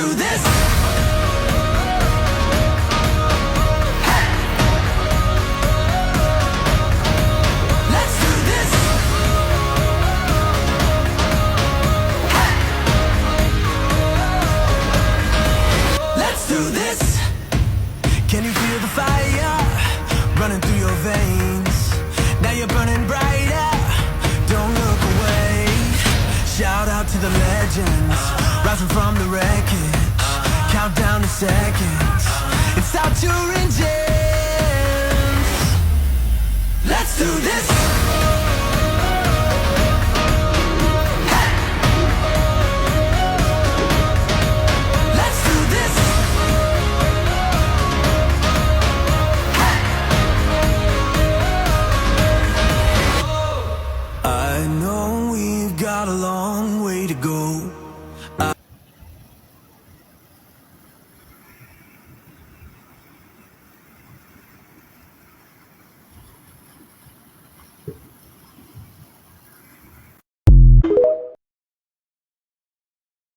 do this. Let's do this. Let's do this. Can you feel the fire running through your veins? Now you're burning brighter. Don't look away. Shout out to the legends rising from the wreckage. Count down the seconds. It's out your engines. Let's do this.